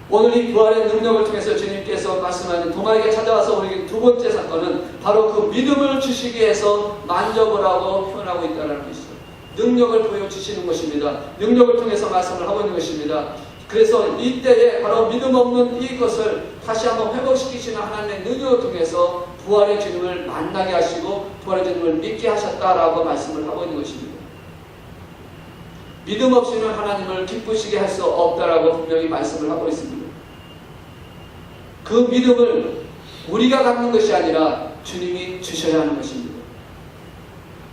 오늘 이 부활의 능력을 통해서 주님께서 말씀하는 도마에게 찾아와서 우리에게 두 번째 사건은 바로 그 믿음을 주시기 위해서 만져보라고 표현하고 있다는 것이죠. 능력을 보여주시는 것입니다. 능력을 통해서 말씀을 하고 있는 것입니다. 그래서 이때에 바로 믿음 없는 이것을 다시 한번 회복시키시는 하나님의 능력을 통해서 부활의 주님을 만나게 하시고 부활의 주님을 믿게 하셨다라고 말씀을 하고 있는 것입니다. 믿음 없이는 하나님을 기쁘시게 할 수 없다라고 분명히 말씀을 하고 있습니다. 그 믿음을 우리가 갖는 것이 아니라 주님이 주셔야 하는 것입니다.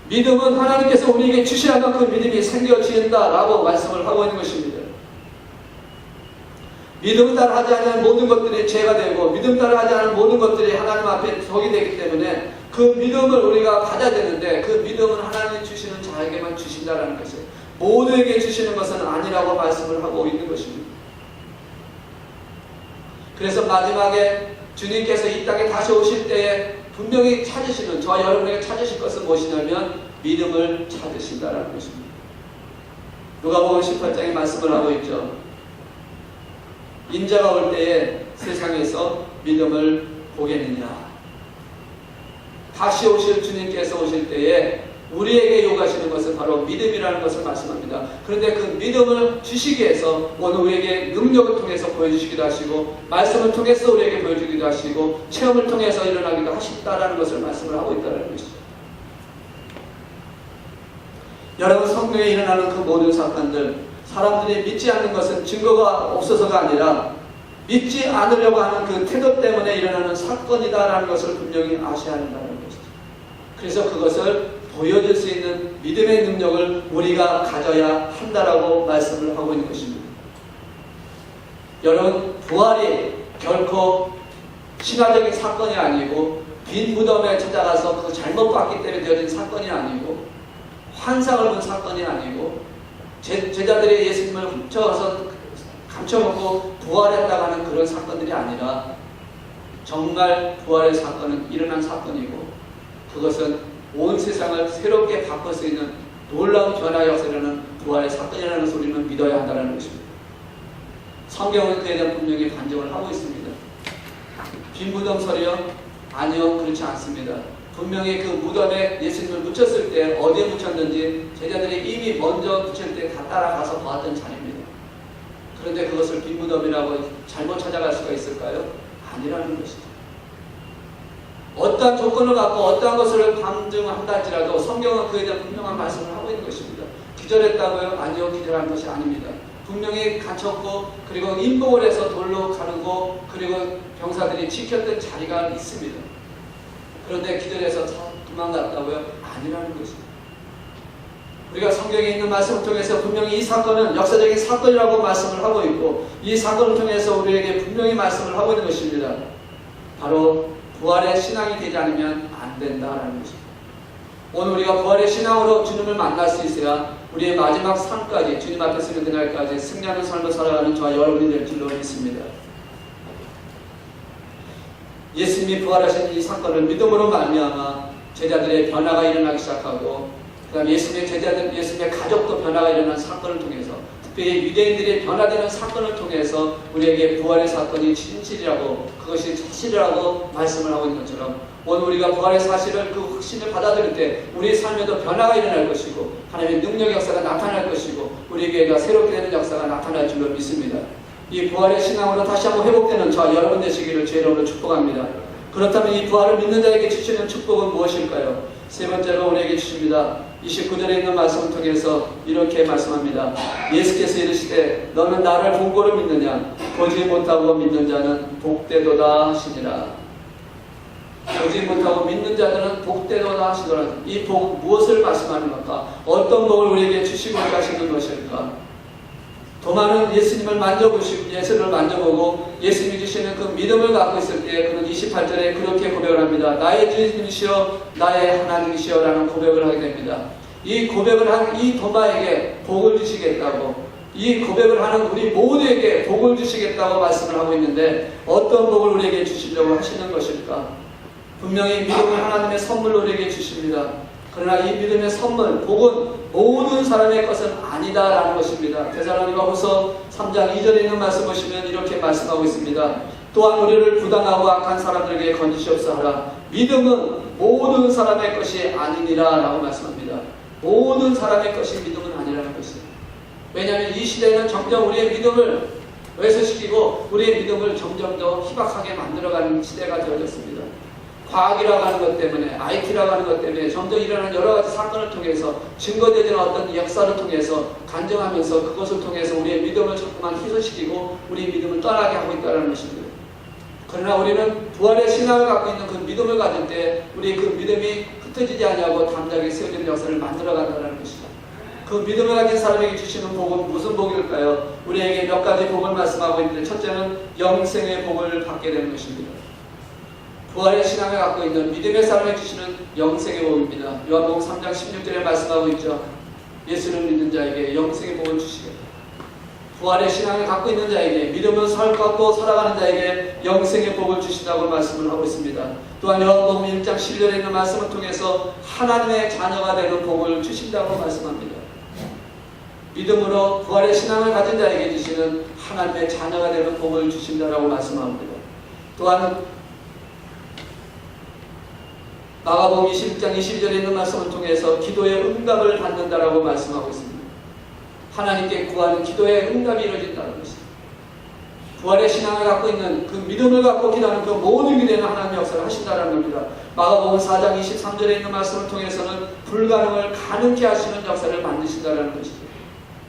믿음은 하나님께서 우리에게 주셔야만 그 믿음이 생겨진다라고 말씀을 하고 있는 것입니다. 믿음 따라 하지 않는 모든 것들이 죄가 되고 믿음 따라 하지 않는 모든 것들이 하나님 앞에 적이 되기 때문에 그 믿음을 우리가 가져야 되는데 그 믿음은 하나님이 자에게만 주신다라는 것이에요. 모두에게 주시는 것은 아니라고 말씀을 하고 있는 것입니다. 그래서 마지막에 주님께서 이 땅에 다시 오실 때에 분명히 찾으시는, 저와 여러분에게 찾으실 것은 무엇이냐면 믿음을 찾으신다라는 것입니다. 누가복음 18장에 말씀을 하고 있죠. 인자가 올 때에 세상에서 믿음을 보겠느냐. 다시 오실 주님께서 오실 때에 우리에게 요구하시는 것은 바로 믿음이라는 것을 말씀합니다. 그런데 그 믿음을 주시기 위해서 오늘 우리에게 능력을 통해서 보여주시기도 하시고, 말씀을 통해서 우리에게 보여주기도 하시고, 체험을 통해서 일어나기도 하신다라는 것을 말씀을 하고 있다는 것이죠. 여러분, 성경에 일어나는 그 모든 사건들, 사람들이 믿지 않는 것은 증거가 없어서가 아니라 믿지 않으려고 하는 그 태도 때문에 일어나는 사건이다라는 것을 분명히 아셔야 한다는 것이죠. 그래서 그것을 보여줄 수 있는 믿음의 능력을 우리가 가져야 한다라고 말씀을 하고 있는 것입니다. 여러분, 부활이 결코 신화적인 사건이 아니고 빈 무덤에 찾아가서 그 잘못 봤기 때문에 되어진 사건이 아니고 환상을 본 사건이 아니고 제자들이 예수님을 훔쳐서 감춰먹고 부활했다고 하는 그런 사건들이 아니라 정말 부활의 사건은 일어난 사건이고, 그것은 온 세상을 새롭게 바꿀 수 있는 놀라운 변화 역사라는 부활의 사건이라는 것을 우리는 믿어야 한다는 것입니다. 성경은 그에 대한 분명히 반증을 하고 있습니다. 빈 무덤 설이요? 아니요, 그렇지 않습니다. 분명히 그 무덤에 예수님을 묻혔을 때 어디에 묻혔는지 제자들이 이미 먼저 묻힐 때 다 따라가서 보았던 자리입니다. 그런데 그것을 빈 무덤이라고 잘못 찾아갈 수가 있을까요? 아니라는 것이죠. 어떠한 조건을 갖고 어떠한 것을 방증한다 할지라도 성경은 그에 대한 분명한 말씀을 하고 있는 것입니다. 기절했다고요? 아니요, 기절한 것이 아닙니다. 분명히 갇혔고, 그리고 인복을 해서 돌로 가르고, 그리고 병사들이 지켰던 자리가 있습니다. 그런데 기절해서 도망갔다고요? 아니라는 것입니다. 우리가 성경에 있는 말씀을 통해서 분명히 이 사건은 역사적인 사건이라고 말씀을 하고 있고, 이 사건을 통해서 우리에게 분명히 말씀을 하고 있는 것입니다. 바로 부활의 신앙이 되지 않으면 안 된다라는 것입니다. 오늘 우리가 부활의 신앙으로 주님을 만날 수 있어야 우리의 마지막 삶까지, 주님 앞에 서는 그날까지 승리하는 삶을 살아가는 저와 여러분이 될 줄로 믿습니다. 예수님이 부활하신 이 사건을 믿음으로 말미암아 제자들의 변화가 일어나기 시작하고, 그 다음에 예수님의 제자들, 예수님의 가족도 변화가 일어난 사건을 통해서, 특별히 유대인들이 변화되는 사건을 통해서 우리에게 부활의 사건이 진실이라고, 그것이 사실이라고 말씀을 하고 있는 것처럼, 오늘 우리가 부활의 사실을, 그 확신을 받아들일 때 우리의 삶에도 변화가 일어날 것이고 하나님의 능력의 역사가 나타날 것이고 우리에게 새롭게 되는 역사가 나타날 줄로 믿습니다. 이 부활의 신앙으로 다시 한번 회복되는 저와 여러분 되시기를 주의 이름으로 축복합니다. 그렇다면 이 부활을 믿는 자에게 주시는 축복은 무엇일까요? 세 번째로 우리에게 주십니다. 29절에 있는 말씀을 통해서 이렇게 말씀합니다. 예수께서 이르시되 너는 나를 본고로 믿느냐? 보지 못하고 믿는 자는 복되도다 하시니라. 보지 못하고 믿는 자들은 복되도다 하시더라. 이 복 무엇을 말씀하는 것일까? 어떤 복을 우리에게 주시고자 하시는 것일까? 도마는 예수님을 만져보시고, 예수를 만져보고 예수님이 주시는 그 믿음을 갖고 있을 때 그는 28절에 그렇게 고백을 합니다. 나의 주님이시여 나의 하나님이시여 라는 고백을 하게 됩니다. 이 고백을 한 이 도마에게 복을 주시겠다고, 이 고백을 하는 우리 모두에게 복을 주시겠다고 말씀을 하고 있는데, 어떤 복을 우리에게 주시려고 하시는 것일까? 분명히 믿음은 하나님의 선물로 우리에게 주십니다. 그러나 이 믿음의 선물, 복은 모든 사람의 것은 아니다라는 것입니다. 데살로니가후서 3장 2절에 있는 말씀 보시면 이렇게 말씀하고 있습니다. 또한 우리를 부당하고 악한 사람들에게 건지시옵소서. 믿음은 모든 사람의 것이 아니니라 라고 말씀합니다. 모든 사람의 것이 믿음은 아니라는 것입니다. 왜냐하면 이 시대는 점점 우리의 믿음을 왜소시키고 우리의 믿음을 점점 더 희박하게 만들어가는 시대가 되어졌습니다. 과학이라고 하는 것 때문에, IT라고 하는 것 때문에 점점 일어나는 여러 가지 사건을 통해서, 증거되지 않은 어떤 역사를 통해서 간증하면서 그것을 통해서 우리의 믿음을 자꾸만 희소시키고 우리의 믿음을 떠나게 하고 있다는 것입니다. 그러나 우리는 부활의 신앙을 갖고 있는 그 믿음을 가질 때 우리의 그 믿음이 흩어지지 아니하고 담대하게 세워지는 역사를 만들어간다는 것이죠. 그 믿음을 가진 사람에게 주시는 복은 무슨 복일까요? 우리에게 몇 가지 복을 말씀하고 있는데, 첫째는 영생의 복을 받게 되는 것입니다. 부활의 신앙을 갖고 있는 믿음의 사람에게 주시는 영생의 복입니다. 요한복음 3장 16절에 말씀하고 있죠. 예수를 믿는 자에게 영생의 복을 주시겠다. 부활의 신앙을 갖고 있는 자에게, 믿음으로 살고 살아가는 자에게 영생의 복을 주신다고 말씀을 하고 있습니다. 또한 요한복음 1장 11절에 있는 말씀을 통해서 하나님의 자녀가 되는 복을 주신다고 말씀합니다. 믿음으로 부활의 신앙을 가진 자에게 주시는 하나님의 자녀가 되는 복을 주신다라고 말씀합니다. 또한 마가복음 21장 22절에 있는 말씀을 통해서 기도의 응답을 받는다라고 말씀하고 있습니다. 하나님께 구하는 기도의 응답이 이루어진다는 것입니다. 부활의 신앙을 갖고 있는 그 믿음을 갖고 기도하는 그 모든 기도에는 하나님의 역사를 하신다는 겁니다. 마가복음 4장 23절에 있는 말씀을 통해서는 불가능을 가능케 하시는 역사를 만드신다는 것이죠.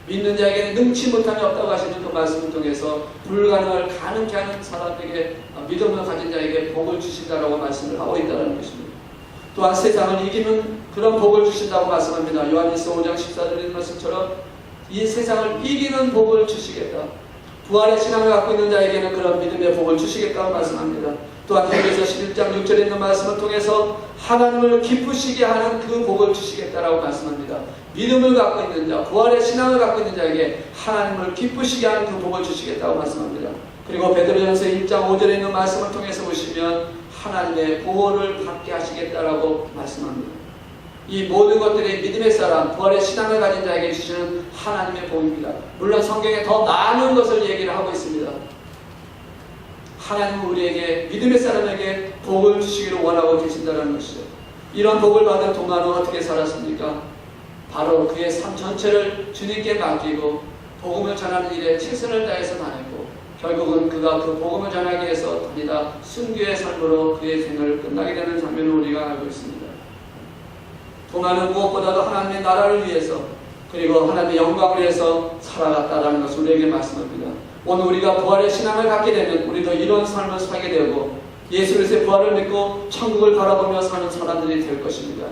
믿는 자에게는 능치 못함이 없다고 하시는 그 말씀을 통해서 불가능을 가능케 하는 사람에게, 믿음을 가진 자에게 복을 주신다라고 말씀을 하고 있다는 것입니다. 또한 세상을 이기는 그런 복을 주신다고 말씀합니다. 요한일서 5장 14절에 있는 말씀처럼 이 세상을 이기는 복을 주시겠다. 부활의 신앙을 갖고 있는 자에게는 그런 믿음의 복을 주시겠다고 말씀합니다. 또한 히브리서 11장 6절에 있는 말씀을 통해서 하나님을 기쁘시게 하는 그 복을 주시겠다라고 말씀합니다. 믿음을 갖고 있는 자, 부활의 신앙을 갖고 있는 자에게 하나님을 기쁘시게 하는 그 복을 주시겠다고 말씀합니다. 그리고 베드로전서 1장 5절에 있는 말씀을 통해서 보시면 하나님의 보호를 받게 하시겠다라고 말씀합니다. 이 모든 것들이 믿음의 사람, 부활의 신앙을 가진 자에게 주시는 하나님의 복입니다. 물론 성경에 더 많은 것을 얘기를 하고 있습니다. 하나님은 우리에게, 믿음의 사람에게 복을 주시기를 원하고 계신다는 것이죠. 이런 복을 받은 도마는 어떻게 살았습니까? 바로 그의 삶 전체를 주님께 맡기고 복음을 전하는 일에 최선을 다해서 다녔고, 결국은 그가 그 복음을 전하기 위해서 다니다 순교의 삶으로 그의 생을 끝나게 되는 장면을 우리가 알고 있습니다. 도마는 무엇보다도 하나님의 나라를 위해서, 그리고 하나님의 영광을 위해서 살아갔다라는 것을 우리에게 말씀합니다. 오늘 우리가 부활의 신앙을 갖게 되면 우리도 이런 삶을 살게 되고 예수 그리스도의 부활을 믿고 천국을 바라보며 사는 사람들이 될 것입니다.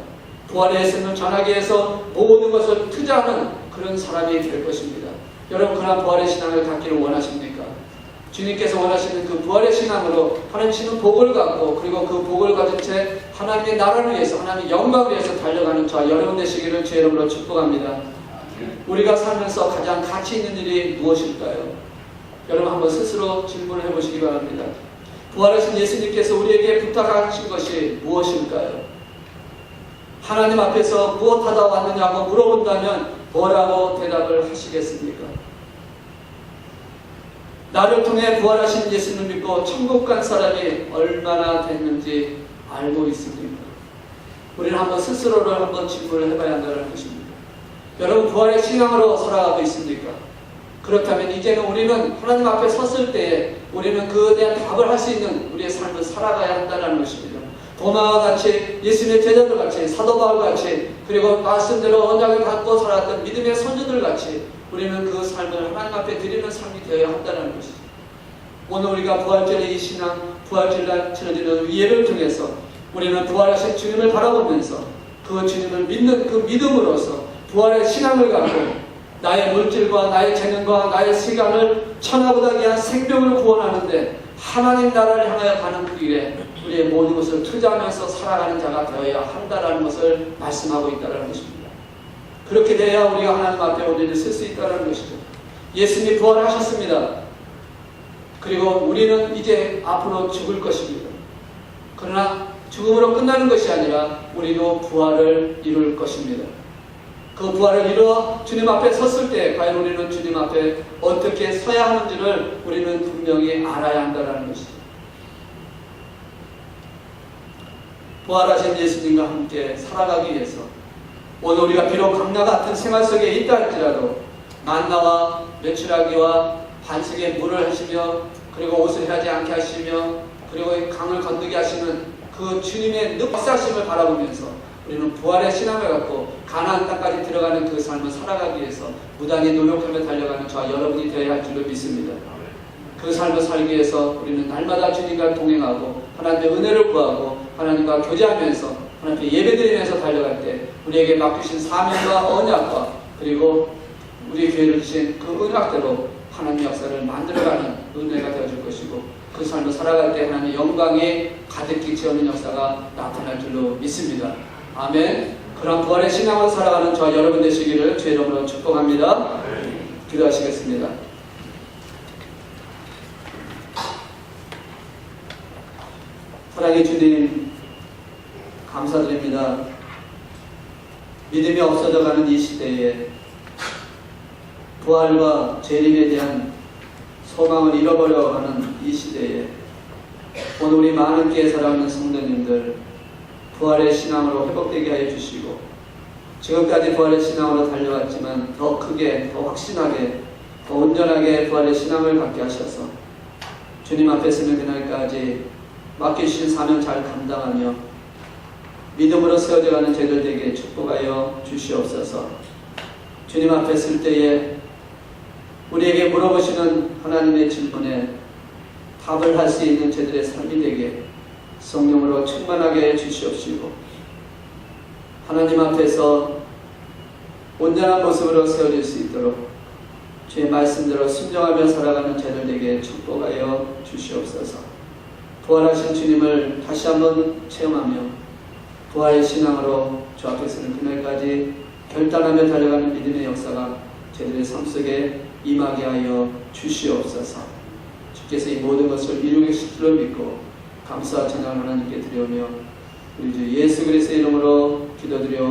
부활의 예수님을 전하기 위해서 모든 것을 투자하는 그런 사람이 될 것입니다. 여러분, 그런 부활의 신앙을 갖기를 원하십니까? 주님께서 원하시는 그 부활의 신앙으로 하나님 주시는 복을 갖고, 그리고 그 복을 가진 채 하나님의 나라를 위해서, 하나님의 영광을 위해서 달려가는 저와 여러분 되시기를 주의 이름으로 축복합니다. 우리가 살면서 가장 가치 있는 일이 무엇일까요? 여러분, 한번 스스로 질문을 해보시기 바랍니다. 부활하신 예수님께서 우리에게 부탁하신 것이 무엇일까요? 하나님 앞에서 무엇하다 왔느냐고 물어본다면 뭐라고 대답을 하시겠습니까? 나를 통해 부활하신 예수님을 믿고 천국 간 사람이 얼마나 됐는지 알고 있습니까? 우리는 한번 스스로를 한번 질문을 해봐야 한다는 것입니다. 여러분, 부활의 신앙으로 살아가고 있습니까? 그렇다면 이제는 우리는 하나님 앞에 섰을 때에 우리는 그에 대한 답을 할 수 있는 우리의 삶을 살아가야 한다는 것입니다. 도마와 같이, 예수님의 제자들 같이, 사도 바울 같이, 그리고 말씀대로 언약을 갖고 살았던 믿음의 선조들 같이 우리는 그 삶을 하나님 앞에 드리는 삶이 되어야 한다는 것이죠. 오늘 우리가 부활절의 이 신앙, 부활절날 치러지는 예배를 통해서 우리는 부활하신 주님을 바라보면서 그 주님을 믿는 그 믿음으로서 부활의 신앙을 갖고 나의 물질과 나의 재능과 나의 시간을 천하보다 귀한 생명을 구원하는데 하나님 나라를 향하여 가는 그 길에 우리의 모든 것을 투자하면서 살아가는 자가 되어야 한다는 것을 말씀하고 있다는 것입니다. 그렇게 돼야 우리가 하나님 앞에 온전히 쓸 수 있다는 것이죠. 예수님이 부활하셨습니다. 그리고 우리는 이제 앞으로 죽을 것입니다. 그러나 죽음으로 끝나는 것이 아니라 우리도 부활을 이룰 것입니다. 그 부활을 이루어 주님 앞에 섰을 때 과연 우리는 주님 앞에 어떻게 서야 하는지를 우리는 분명히 알아야 한다는 것이죠. 부활하신 예수님과 함께 살아가기 위해서 오늘 우리가 비록 강나 같은 생활 속에 있다 할지라도 만나와 메추라기와 반석에 물을 하시며 그리고 옷을 하지 않게 하시며 그리고 강을 건너게 하시는 그 주님의 늑사심을 바라보면서 우리는 부활의 신앙을 갖고 가나안 땅까지 들어가는 그 삶을 살아가기 위해서 무단히 노력하며 달려가는 저와 여러분이 되어야 할 줄로 믿습니다. 그 삶을 살기 위해서 우리는 날마다 주님과 동행하고 하나님의 은혜를 구하고 하나님과 교제하면서 하나님께 예배드리면서 달려갈 때 우리에게 맡기신 사명과 언약과 그리고 우리 교회를 주신 그 은약대로 하나님 역사를 만들어가는 은혜가 되어줄 것이고 그 삶을 살아갈 때 하나님 영광이 가득히 채우는 역사가 나타날 줄로 믿습니다. 아멘. 그런 부활의 신앙으로 살아가는 저와 여러분 되시기를 주의 이름으로 축복합니다. 기도하시겠습니다. 사랑의 주님, 감사드립니다. 믿음이 없어져가는 이 시대에 부활과 재림에 대한 소망을 잃어버려가는 이 시대에 오늘 우리 많은 교회 살아가는 성도님들 부활의 신앙으로 회복되게 하여 주시고 지금까지 부활의 신앙으로 달려왔지만 더 크게, 더 확신하게, 더 온전하게 부활의 신앙을 갖게 하셔서 주님 앞에 서는 그날까지 맡겨주신 사명 잘 감당하며 믿음으로 세워져가는 저희들에게 축복하여 주시옵소서. 주님 앞에 설 때에 우리에게 물어보시는 하나님의 질문에 답을 할 수 있는 저희들의 삶이 되게 성령으로 충만하게 해주시옵시고 하나님 앞에서 온전한 모습으로 세워질 수 있도록 주의 말씀대로 순종하며 살아가는 저희들에게 축복하여 주시옵소서. 부활하신 주님을 다시 한번 체험하며 부활의 신앙으로 주 앞에 서는 그날까지 결단하며 달려가는 믿음의 역사가 저희들의 삶 속에 임하게 하여 주시옵소서. 주께서 이 모든 것을 이루실 줄로 믿고 감사와 찬양을 하나님께 드리오며 우리 주 예수 그리스도의 이름으로 기도드려